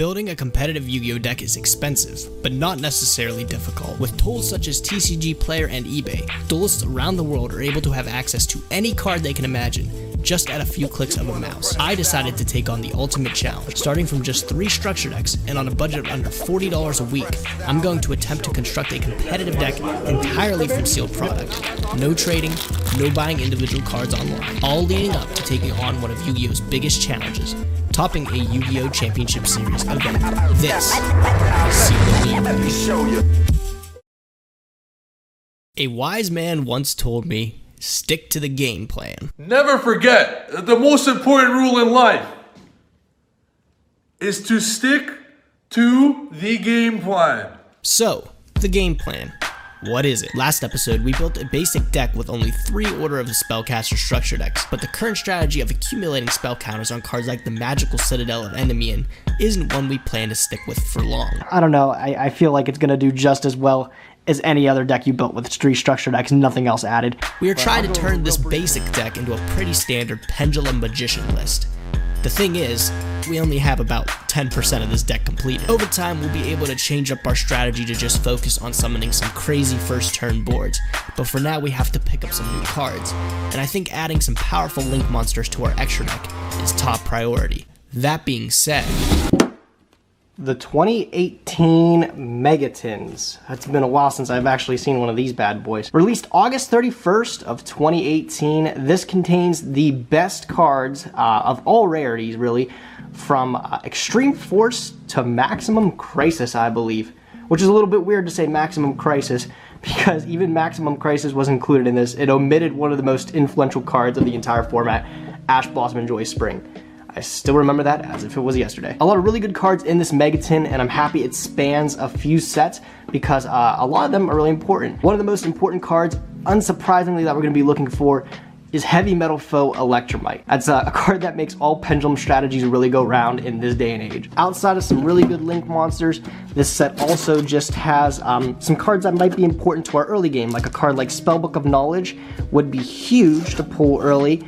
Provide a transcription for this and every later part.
Building a competitive Yu-Gi-Oh deck is expensive, but not necessarily difficult. With tools such as TCG Player and eBay, duelists around the world are able to have access to any card they can imagine, just at a few clicks of a mouse. I decided to take on the ultimate challenge. Starting from just 3 structure decks and on a budget of under $40 a week, I'm going to attempt to construct a competitive deck entirely from sealed product. No trading, no buying individual cards online, all leading up to taking on one of Yu-Gi-Oh's biggest challenges, topping a Yu-Gi-Oh! Championship Series event. This is Sealed. A wise man once told me, stick to the game plan. Never forget that the most important rule in life is to stick to the game plan. So, the game plan. What is it? Last episode, we built a basic deck with only 3 Order of the Spellcaster structure decks, but the current strategy of accumulating spell counters on cards like the Magical Citadel of Endymion isn't one we plan to stick with for long. I don't know, I feel like it's going to do just as well as any other deck you built with 3 structure decks, nothing else added. We are trying to turn this basic deck into a pretty standard Pendulum Magician list. The thing is, we only have about 10% of this deck completed. Over time, we'll be able to change up our strategy to just focus on summoning some crazy first turn boards, but for now we have to pick up some new cards, and I think adding some powerful link monsters to our extra deck is top priority. That being said, the 2018 Megatins. It's been a while since I've actually seen one of these bad boys. Released August 31st of 2018. This contains the best cards of all rarities, really, from Extreme Force to Maximum Crisis, I believe. Which is a little bit weird to say Maximum Crisis, because even Maximum Crisis was included in this. It omitted one of the most influential cards of the entire format, Ash Blossom and Joy Spring. I still remember that as if it was yesterday. A lot of really good cards in this Megatin, and I'm happy it spans a few sets because a lot of them are really important. One of the most important cards, unsurprisingly, that we're going to be looking for is Heavymetalfoes Electrumite. That's a card that makes all pendulum strategies really go round in this day and age. Outside of some really good link monsters, this set also just has some cards that might be important to our early game, like a card like Spellbook of Knowledge would be huge to pull early,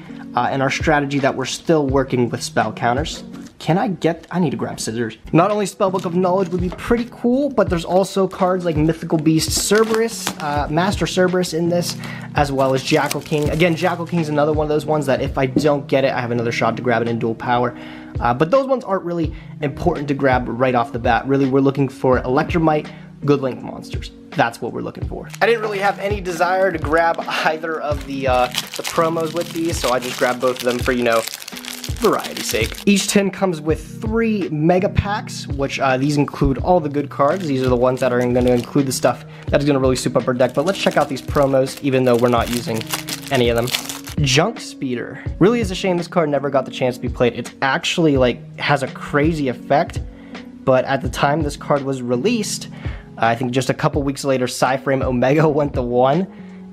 in our strategy that we're still working with spell counters. I need to grab scissors. Not only Spellbook of Knowledge would be pretty cool, but there's also cards like Mythical Beast Cerberus, Master Cerberus in this, as well as Jackal King. Again, Jackal King's another one of those ones that if I don't get it, I have another shot to grab it in dual power. But those ones aren't really important to grab right off the bat. Really, we're looking for Electrumite, good link monsters. That's what we're looking for. I didn't really have any desire to grab either of the promos with these, so I just grabbed both of them for, you know, variety's sake. Each tin comes with 3 mega packs, which these include all the good cards. These are the ones that are going to include the stuff that is going to really soup up our deck. But let's check out these promos, even though we're not using any of them. Junk Speeder. Really is a shame this card never got the chance to be played. It's actually, like, has a crazy effect, but at the time this card was released, I think just a couple weeks later, Psyframe Omega went to 1,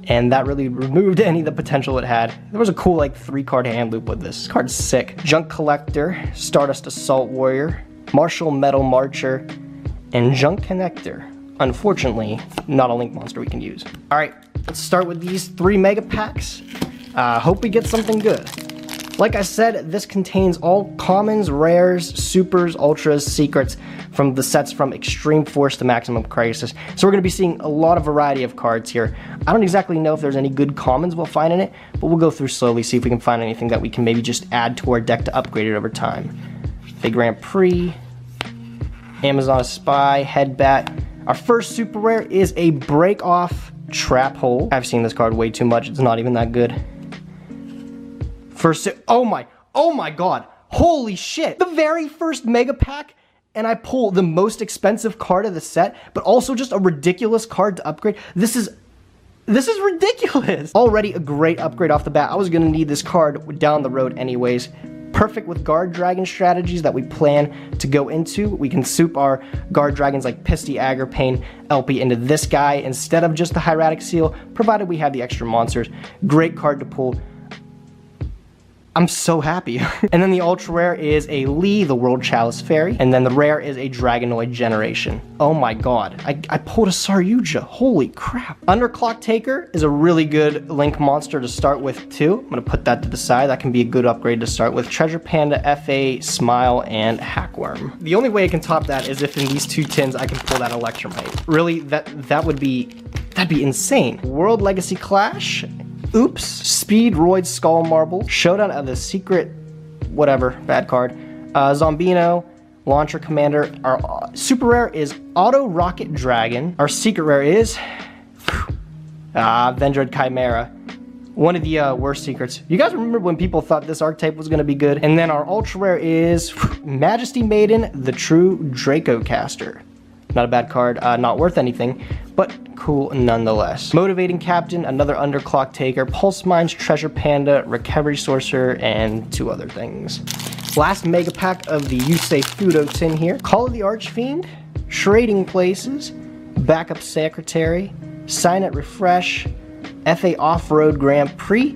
and that really removed any of the potential it had. There was a cool, like, 3-card hand loop with this. This card's sick. Junk Collector, Stardust Assault Warrior, Martial Metal Marcher, and Junk Connector. Unfortunately, not a link monster we can use. Alright, let's start with these 3 mega packs. Hope we get something good. Like I said, this contains all commons, rares, supers, ultras, secrets from the sets from Extreme Force to Maximum Crisis. So we're going to be seeing a lot of variety of cards here. I don't exactly know if there's any good commons we'll find in it, but we'll go through slowly, see if we can find anything that we can maybe just add to our deck to upgrade it over time. The Grand Prix, Amazon Spy, Headbat. Our first super rare is a Break Off Trap Hole. I've seen this card way too much, it's not even that good. Oh my god, holy shit. The very first mega pack, and I pull the most expensive card of the set, but also just a ridiculous card to upgrade. This is ridiculous. Already a great upgrade off the bat. I was gonna need this card down the road anyways. Perfect with guard dragon strategies that we plan to go into. We can soup our guard dragons like Pisty, Aggerpain, LP into this guy instead of just the Hieratic Seal, provided we have the extra monsters. Great card to pull. I'm so happy. And then the ultra rare is a Lee, the World Chalice Fairy. And then the rare is a Dragonoid Generation. Oh my god. I pulled a Saryuja. Holy crap. Underclock Taker is a really good Link monster to start with too. I'm gonna put that to the side. That can be a good upgrade to start with. Treasure Panda, FA, Smile, and Hackworm. The only way I can top that is if in these two tins I can pull that Electrumite. Really, that'd be insane. World Legacy Clash. Oops. Speed Roid Skull Marble. Showdown of the Secret whatever, bad card. Zombino, Launcher Commander. Our super rare is Auto Rocket Dragon. Our secret rare is Vendread Chimera. One of the worst secrets. You guys remember when people thought this archetype was going to be good? And then our ultra rare is Majesty Maiden, the True Draco Caster. Not a bad card, not worth anything, but cool nonetheless. Motivating Captain, another Underclock Taker, Pulse Mines, Treasure Panda, Recovery Sorcerer, and 2 other things. Last mega pack of the Yusei Fudo tin here. Call of the Archfiend, Trading Places, Backup Secretary, Sign It Refresh, FA Off-Road Grand Prix,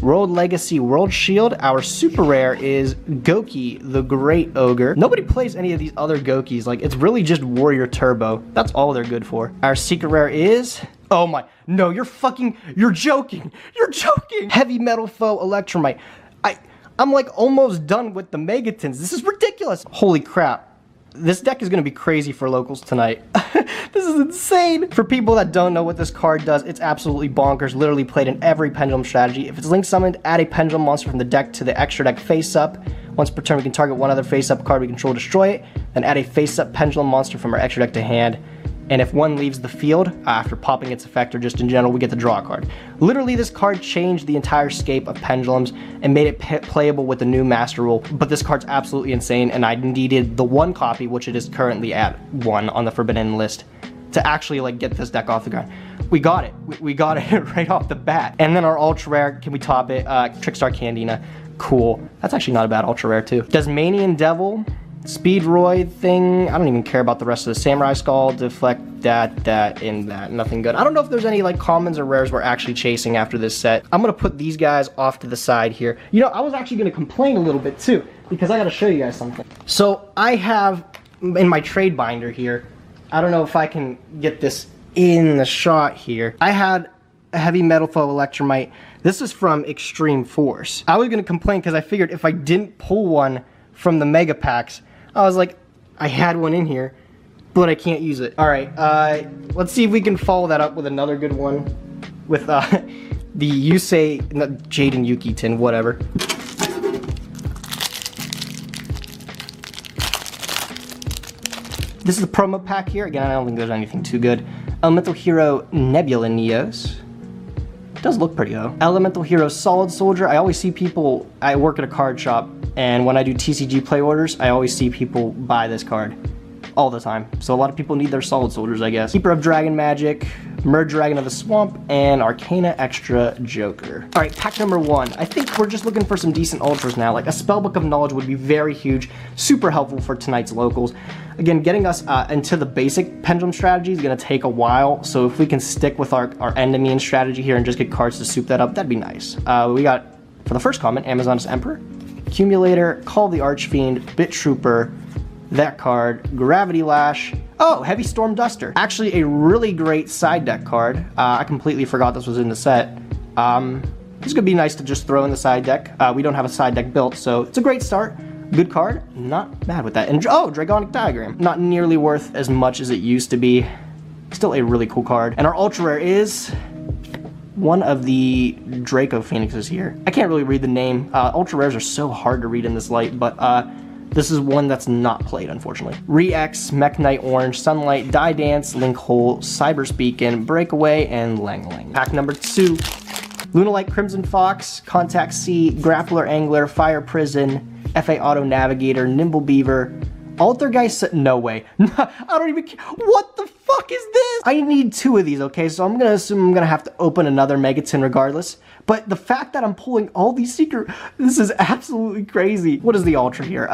World Legacy World Shield. Our super rare is Goki, the Great Ogre. Nobody plays any of these other Gokis. Like, it's really just Warrior Turbo. That's all they're good for. Our secret rare is... Oh my... No, you're joking. You're joking. Heavymetalfoes Electrumite. I'm like almost done with the Megatins. This is ridiculous. Holy crap. This deck is going to be crazy for locals tonight. This is insane. For people that don't know what this card does, it's absolutely bonkers. Literally played in every Pendulum strategy. If it's Link summoned, add a Pendulum monster from the deck to the extra deck face up. Once per turn, we can target one other face up card we control, destroy it. Then add a face up Pendulum monster from our extra deck to hand. And if one leaves the field, after popping its effect or just in general, we get to draw a card. Literally, this card changed the entire scape of Pendulums and made it playable with the new Master Rule. But this card's absolutely insane, and I needed the 1 copy, which it is currently at 1 on the Forbidden list, to actually like get this deck off the ground. We got it. We got it right off the bat. And then our ultra rare, can we top it? Trickstar Candina. Cool. That's actually not a bad ultra rare too. Tasmanian Devil. Speed Roid thing, I don't even care about the rest of the Samurai Skull, Deflect, that, and that, nothing good. I don't know if there's any like commons or rares we're actually chasing after this set. I'm gonna put these guys off to the side here. You know, I was actually gonna complain a little bit too, because I gotta show you guys something. So I have, in my trade binder here, I don't know if I can get this in the shot here. I had a Heavymetalfoes Electrumite. This is from Extreme Force. I was gonna complain because I figured if I didn't pull one from the mega packs, I was like, I had one in here, but I can't use it. All right, let's see if we can follow that up with another good one with the Yusei, Jaden Yuki tin, whatever. This is the promo pack here. Again, I don't think there's anything too good. Elemental Hero Nebula Neos. Does look pretty though. Elemental Hero Solid Soldier. I always see people, I work at a card shop, and when I do TCG play orders, I always see people buy this card all the time. So a lot of people need their Solid Soldiers, I guess. Keeper of Dragon Magic, Merge Dragon of the Swamp, and Arcana Extra Joker. All right, pack number 1. I think we're just looking for some decent ultras now. Like a Spellbook of Knowledge would be very huge, super helpful for tonight's locals. Again, getting us into the basic Pendulum strategy is gonna take a while, so if we can stick with our Endymion strategy here and just get cards to soup that up, that'd be nice. We got, for the first comment, Amazon's Emperor, Accumulator, Call of the Archfiend, Bit Trooper, that card, Gravity Lash, oh, Heavy Storm Duster. Actually a really great side deck card. I completely forgot this was in the set. This could be nice to just throw in the side deck. We don't have a side deck built, so it's a great start. Good card, not bad with that. And oh, Dragonic Diagram. Not nearly worth as much as it used to be. Still a really cool card. And our ultra rare is one of the Draco Phoenixes here. I can't really read the name. Ultra rares are so hard to read in this light, but this is one that's not played, unfortunately. Re-X, Mech Knight Orange, Sunlight, Die Dance, Link Hole, Cyberspeakin', Breakaway, and Lang Lang. Pack number 2. Lunalight Crimson Fox, Contact C, Grappler Angler, Fire Prison, FA Auto Navigator, Nimble Beaver, Altergeist, no way. I don't even care. What the fuck is this? I need 2 of these, okay? So I'm gonna assume I'm gonna have to open another Megatin regardless. But the fact that I'm pulling all these secret, this is absolutely crazy. What is the ultra here?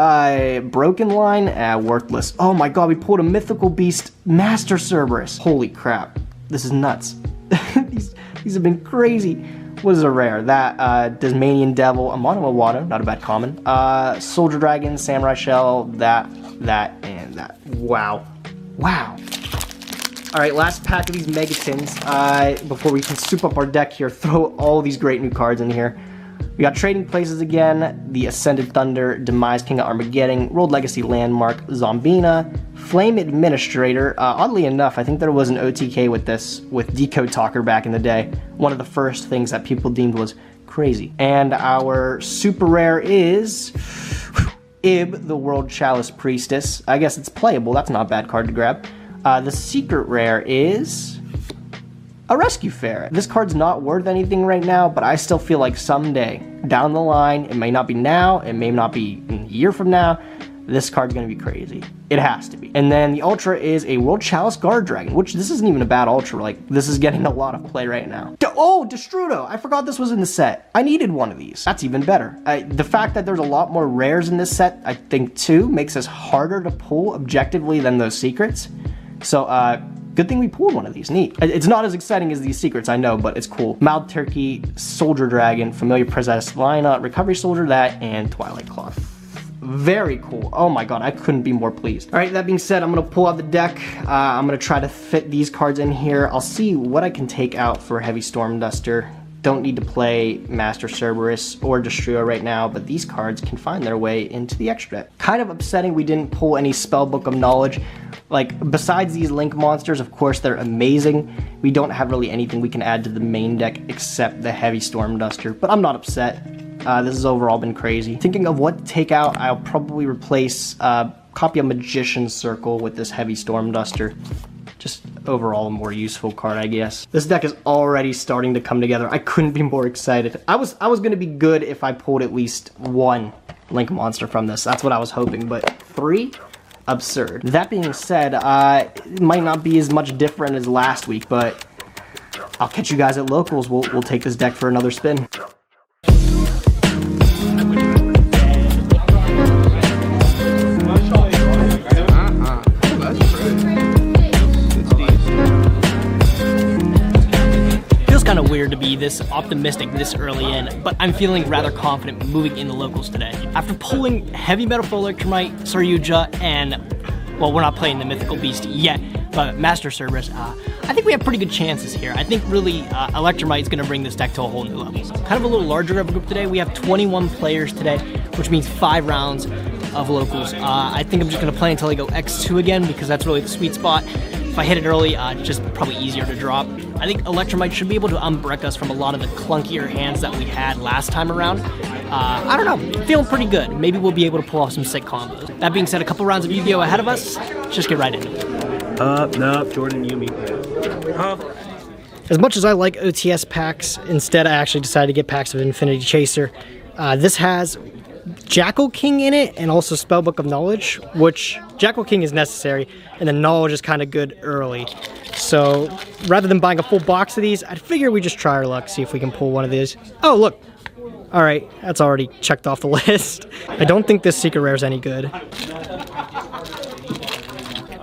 Broken Line, worthless. Oh my god, we pulled a Mythical Beast Master Cerberus. Holy crap, this is nuts. These have been crazy. was a rare. That Tasmanian Devil, a Mono Awado, not a bad common. Soldier Dragon, Samurai Shell, that, and that. Wow. Wow. Alright, last pack of these Megatins. Before we can soup up our deck here, throw all these great new cards in here. We got Trading Places again, the Ascended Thunder, Demise King of Armageddon, World Legacy Landmark, Zombina, Flame Administrator. Oddly enough, I think there was an OTK with this, with Decode Talker back in the day. One of the first things that people deemed was crazy. And our super rare is Ib, the World Chalice Priestess. I guess it's playable, that's not a bad card to grab. The secret rare is a Rescue Fair. This card's not worth anything right now, but I still feel like someday, down the line, it may not be now, it may not be a year from now, this card's gonna be crazy. It has to be. And then the Ultra is a World Chalice Guard Dragon, which this isn't even a bad Ultra, like, this is getting a lot of play right now. Oh, Destrudo! I forgot this was in the set. I needed one of these. That's even better. The fact that there's a lot more rares in this set, I think, too, makes us harder to pull objectively than those secrets. So, good thing we pulled one of these. Neat. It's not as exciting as these secrets, I know, but it's cool. Mild Turkey, Soldier Dragon, Familiar Princess Lina, Recovery Soldier, that, and Twilight Cloth. Very cool. Oh my god, I couldn't be more pleased. Alright, that being said, I'm going to pull out the deck. I'm going to try to fit these cards in here. I'll see what I can take out for Heavy Storm Duster. Don't need to play Master Cerberus or Destruo right now, but these cards can find their way into the extra deck. Kind of upsetting we didn't pull any Spellbook of Knowledge. Like, besides these Link monsters, of course, they're amazing. We don't have really anything we can add to the main deck except the Heavy Storm Duster, but I'm not upset. This has overall been crazy. Thinking of what to take out, I'll probably replace copy of Magician's Circle with this Heavy Storm Duster. Just overall a more useful card, I guess. This deck is already starting to come together. I couldn't be more excited. I was gonna be good if I pulled at least one Link monster from this. That's what I was hoping, but 3? Absurd. That being said, it might not be as much different as last week, but I'll catch you guys at locals. We'll take this deck for another spin. Kind of weird to be this optimistic this early in, but I'm feeling rather confident moving in the locals today. After pulling Heavymetalfoes Electrumite, yugioh, and, well, we're not playing the Mythical Beast yet, but Master Cerberus, I think we have pretty good chances here. I think really Electrumite is going to bring this deck to a whole new level. Kind of a little larger of a group today. We have 21 players today, which means 5 rounds of locals. I think I'm just going to play until I go X2 again, because that's really the sweet spot. If I hit it early, just probably easier to drop. I think Electrumite should be able to unbrick us from a lot of the clunkier hands that we had last time around. I don't know, feeling pretty good. Maybe we'll be able to pull off some sick combos. That being said, a couple rounds of Yu-Gi-Oh ahead of us. Let's just get right into it. No, Jordan, you meet. As much as I like OTS packs, instead I actually decided to get packs of Infinity Chaser. This has Jackal King in it and also Spellbook of Knowledge, which Jackal King is necessary, and then Knowledge is kind of good early. So rather than buying a full box of these, I figure we just try our luck, see if we can pull one of these. Oh, look. All right, that's already checked off the list. I don't think this secret rare is any good.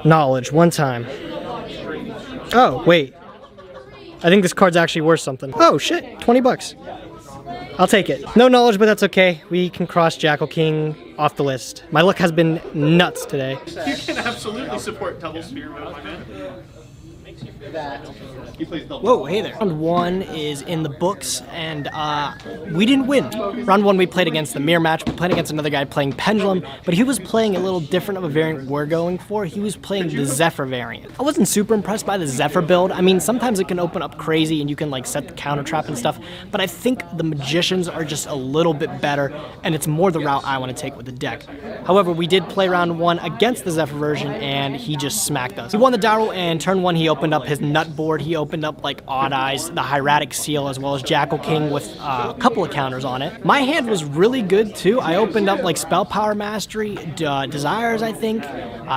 Knowledge, one time. Oh, wait. I think this card's actually worth something. Oh, shit, 20 bucks. I'll take it. No knowledge, but that's okay. We can cross Jackal King off the list. My luck has been nuts today. You can absolutely support double spear mode, my man. Whoa, hey there. Round 1 is in the books, and we didn't win. Round 1 we played against the mirror match. We played against another guy playing Pendulum, but he was playing a little different of a variant we're going for. He was playing the Zephyr variant. I wasn't super impressed by the Zephyr build. I mean, sometimes it can open up crazy and you can like set the counter trap and stuff, but I think the Magicians are just a little bit better, and it's more the route I want to take with the deck. However, we did play round 1 against the Zephyr version, and he just smacked us. He won the Darrow, and turn 1 he opened up his nut board. He opened up like Odd Eyes, the Hieratic Seal, as well as Jackal King with a couple of counters on it. My hand was really good too. I opened up like Spell Power Mastery, Desires, I think,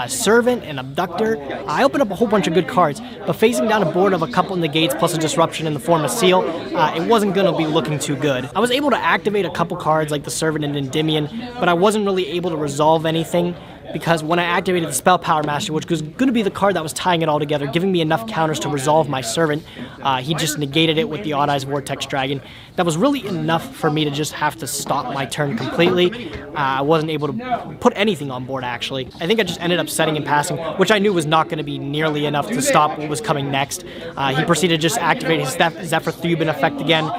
Servant, and Abductor. I opened up a whole bunch of good cards, but facing down a board of a couple negates plus a disruption in the form of Seal, it wasn't going to be looking too good. I was able to activate a couple cards like the Servant and Endymion, but I wasn't really able to resolve anything. because when I activated the Spell Power Master, which was going to be the card that was tying it all together, giving me enough counters to resolve my Servant, he just negated it with the Odd Eyes Vortex Dragon. That was really enough for me to just have to stop my turn completely. I wasn't able to put anything on board, actually. I think I just ended up setting and passing, which I knew was not going to be nearly enough to stop what was coming next. He proceeded to just activate his Zephyr Thubin effect again,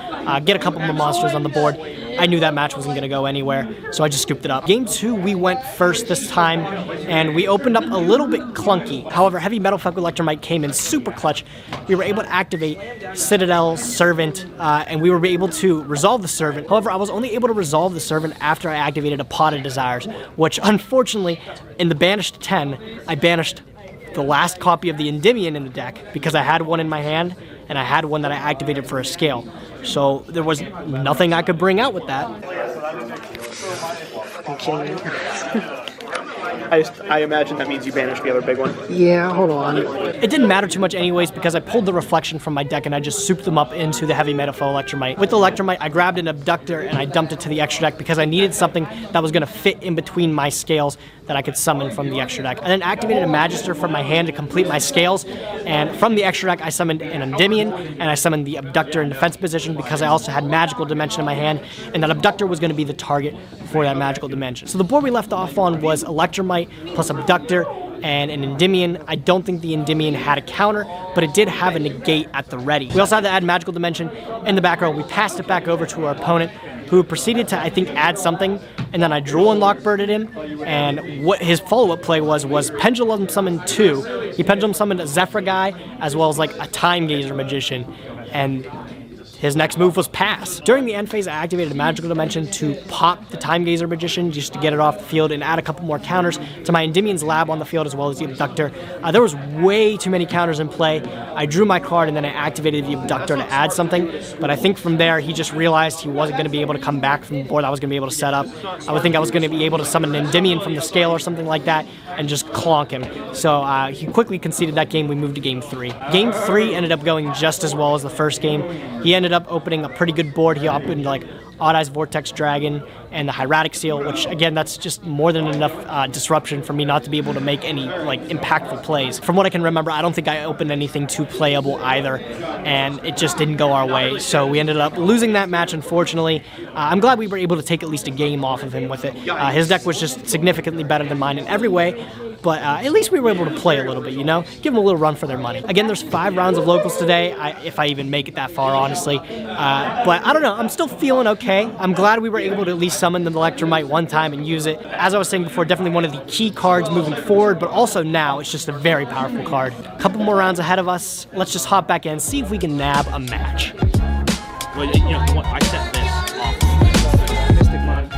get a couple more monsters on the board. I knew that match wasn't going to go anywhere, so I just scooped it up. Game 2, we went first this time, and we opened up a little bit clunky. However, Heavymetalfoes Electrumite came in super clutch. We were able to activate Citadel, Servant, and we were able to resolve the Servant. However, I was only able to resolve the Servant after I activated a Pot of Desires, which unfortunately, in the Banished 10, I banished the last copy of the Endymion in the deck because I had one in my hand, and I had one that I activated for a scale. So there was nothing I could bring out with that. I imagine that means you banished the other big one. Yeah, hold on. It didn't matter too much anyways because I pulled the Reflection from my deck and I just souped them up into the Heavymetalfoes Electrumite. With the Electrumite, I grabbed an Abductor and I dumped it to the extra deck because I needed something that was going to fit in between my scales that I could summon from the extra deck. I then activated a Magister from my hand to complete my scales, and from the extra deck I summoned an Endymion and I summoned the Abductor in defense position because I also had Magical Dimension in my hand, and that Abductor was going to be the target for that Magical Dimension. So the board we left off on was Electrumite plus Abductor and an Endymion. I don't think the Endymion had a counter, but it did have a negate at the ready. We also had to add Magical Dimension in the back row. We passed it back over to our opponent, who proceeded to, I think, add something, and then I Droll and Lockbirded him, and what his follow-up play was Pendulum Summon 2. He Pendulum Summoned a Zephyr guy, as well as like a Time Gazer Magician, and his next move was pass. During the end phase, I activated a Magical Dimension to pop the Time Gazer Magician just to get it off the field and add a couple more counters to my Endymion's Lab on the field as well as the Abductor. There was way too many counters in play. I drew my card and then I activated the Abductor to add something, but I think from there he just realized he wasn't going to be able to come back from the board I was going to be able to set up. I would think I was going to be able to summon an Endymion from the scale or something like that and just clonk him. So he quickly conceded that game. We moved to game 3. Game 3 ended up going just as well as the first game. He ended up opening a pretty good board. He opened like Odd Eyes Vortex Dragon and the Hieratic Seal, which again, that's just more than enough disruption for me not to be able to make any like impactful plays. From what I can remember, I don't think I opened anything too playable either, and it just didn't go our way. So we ended up losing that match, unfortunately. I'm glad we were able to take at least a game off of him with it. His deck was just significantly better than mine in every way, but at least we were able to play a little bit, you know? Give them a little run for their money. Again, there's 5 rounds of locals today, if I even make it that far, honestly. But I don't know, I'm still feeling okay. I'm glad we were able to at least summon the Electrumite one time and use it. As I was saying before, definitely one of the key cards moving forward, but also now it's just a very powerful card. A couple more rounds ahead of us. Let's just hop back in, see if we can nab a match. Well, you know what? I set this off. Mystic Mind.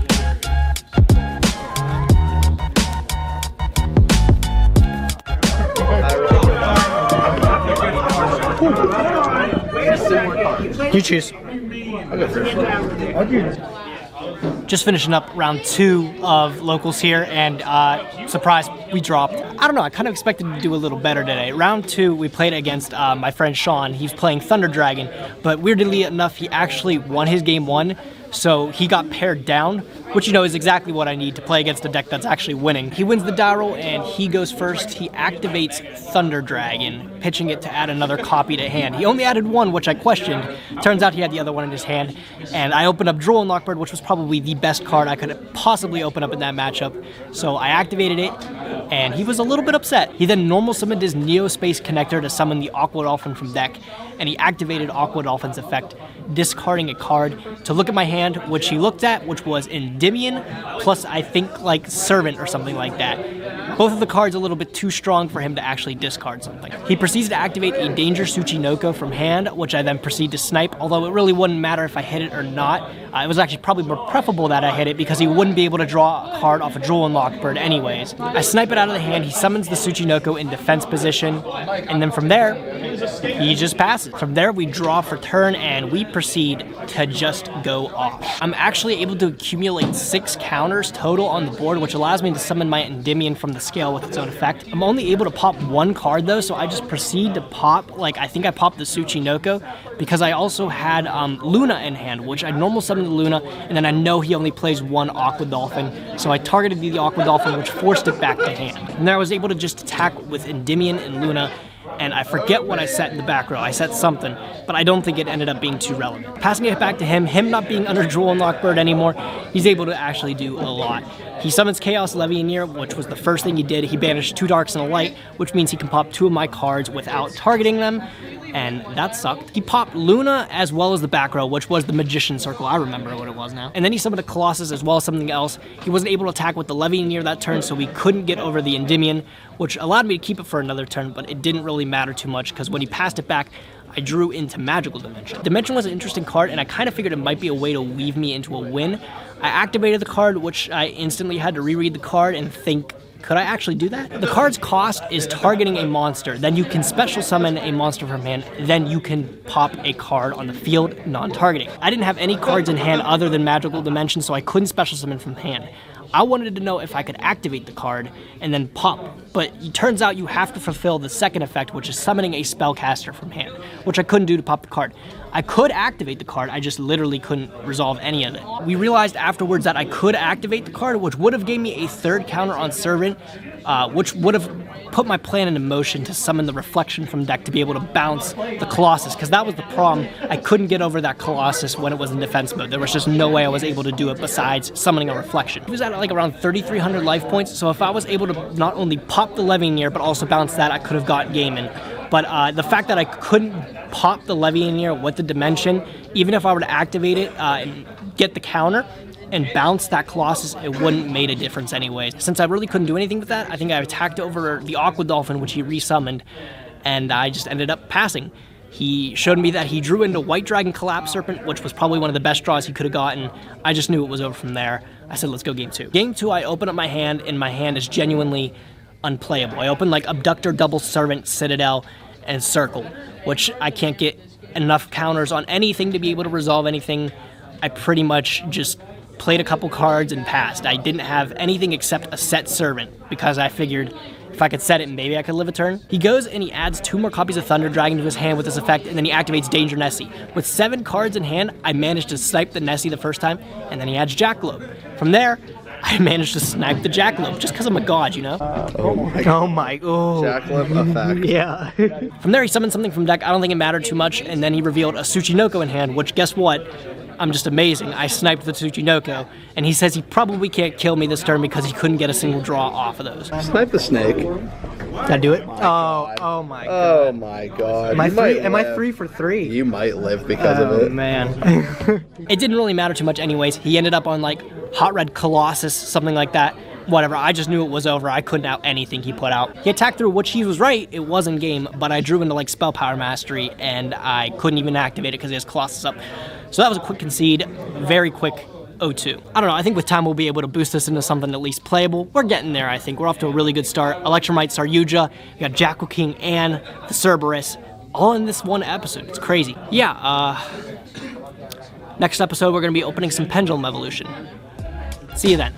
You choose. Just finishing up round 2 of locals here, and surprise, we dropped. I don't know, I kind of expected to do a little better today. Round 2, we played against my friend Sean. He's playing Thunder Dragon, but weirdly enough, he actually won his game 1, so he got paired down, which, you know, is exactly what I need to play against a deck that's actually winning. He wins the die roll, and he goes first. He activates Thunder Dragon, pitching it to add another copy to hand. He only added 1, which I questioned. Turns out he had the other one in his hand, and I opened up Droll and Lockbird, which was probably the best card I could possibly open up in that matchup. So I activated it, and he was a little bit upset. He then normal summoned his Neo Space Connector to summon the Aqua Dolphin from deck, and he activated Aqua Dolphin's effect, discarding a card to look at my hand, which he looked at, which was Endymion, plus I think like Servant or something like that. Both of the cards a little bit too strong for him to actually discard something. He proceeds to activate a Danger Tsuchinoko from hand, which I then proceed to snipe, although it really wouldn't matter if I hit it or not. It was actually probably more preferable that I hit it because he wouldn't be able to draw a card off a Droll and Lockbird anyways. I snipe it out of the hand, he summons the Tsuchinoko in defense position, and then from there, he just passes. From there, we draw for turn, and we proceed to just go off. I'm actually able to accumulate 6 counters total on the board, which allows me to summon my Endymion from the scale with its own effect. I'm only able to pop one card though, so I just proceed to pop, like I think I popped the Tsuchinoko because I also had Luna in hand, which I normal summoned the Luna, and then I know he only plays one Aqua Dolphin, so I targeted the Aqua Dolphin, which forced it back to hand. And then I was able to just attack with Endymion and Luna, and I forget what I set in the back row. I set something, but I don't think it ended up being too relevant. Passing it back to him not being under Drool and Lockbird anymore, he's able to actually do a lot. He summons Chaos Levianeer, which was the first thing he did. He banished 2 Darks and a Light, which means he can pop 2 of my cards without targeting them, and that sucked. He popped Luna as well as the back row, which was the Magician Circle. I remember what it was now. And then he summoned a Colossus as well as something else. He wasn't able to attack with the Levianeer that turn, so he couldn't get over the Endymion, which allowed me to keep it for another turn, but it didn't really matter too much because when he passed it back, I drew into Magical Dimension. Dimension was an interesting card, and I kind of figured it might be a way to weave me into a win. I activated the card, which I instantly had to reread the card and think, could I actually do that? The card's cost is targeting a monster. Then you can special summon a monster from hand. Then you can pop a card on the field, non-targeting. I didn't have any cards in hand other than Magical Dimension, so I couldn't special summon from hand. I wanted to know if I could activate the card and then pop, but it turns out you have to fulfill the second effect, which is summoning a spellcaster from hand, which I couldn't do to pop the card. I could activate the card, I just literally couldn't resolve any of it. We realized afterwards that I could activate the card, which would have gave me a 3rd counter on Servant, which would have put my plan into motion to summon the Reflection from deck to be able to bounce the Colossus, because that was the problem. I couldn't get over that Colossus when it was in defense mode. There was just no way I was able to do it besides summoning a Reflection. He was at like around 3,300 life points, so if I was able to not only pop the Levianeer, but also bounce that, I could have got game in. But the fact that I couldn't pop the Levianeer with the Dimension, even if I were to activate it and get the counter and bounce that Colossus, it wouldn't made a difference anyways. Since I really couldn't do anything with that, I think I attacked over the Aqua Dolphin, which he resummoned, and I just ended up passing. He showed me that he drew into White Dragon Collapse Serpent, which was probably one of the best draws he could have gotten. I just knew it was over from there. I said, let's go game 2. Game 2, I open up my hand, and my hand is genuinely unplayable. I open like Abductor, Double Servant, Citadel, and Circle, which I can't get enough counters on anything to be able to resolve anything. I pretty much just played a couple cards and passed. I didn't have anything except a set Servant because I figured if I could set it, maybe I could live a turn. He goes and he adds 2 more copies of Thunder Dragon to his hand with this effect, and then he activates Danger Nessie. With 7 cards in hand, I managed to snipe the Nessie the first time, and then he adds Jackalope. From there, I managed to snipe the Jackalope just because I'm a god, you know? Oh my. Jackalope effect. Yeah. From there, he summoned something from deck. I don't think it mattered too much, and then he revealed a Tsuchinoko in hand, which, guess what? I'm just amazing. I sniped the Tsuchinoko, and he says he probably can't kill me this turn because he couldn't get a single draw off of those. Snipe the snake. Did I do it? Oh my god. Oh my god. Am I 3 for 3? You might live because of it. Oh man. It didn't really matter too much anyways. He ended up on like Hot Red Colossus, something like that. Whatever, I just knew it was over. I couldn't out anything he put out. He attacked through, which he was right, it was in game, but I drew into like Spell Power Mastery, and I couldn't even activate it because he has Colossus up. So that was a quick concede, very quick 0-2. I don't know, I think with time we'll be able to boost this into something at least playable. We're getting there, I think. We're off to a really good start. Electrumite, Saryuja, we got Jackal King, and the Cerberus, all in this one episode. It's crazy. Yeah, next episode we're going to be opening some Pendulum Evolution. See you then.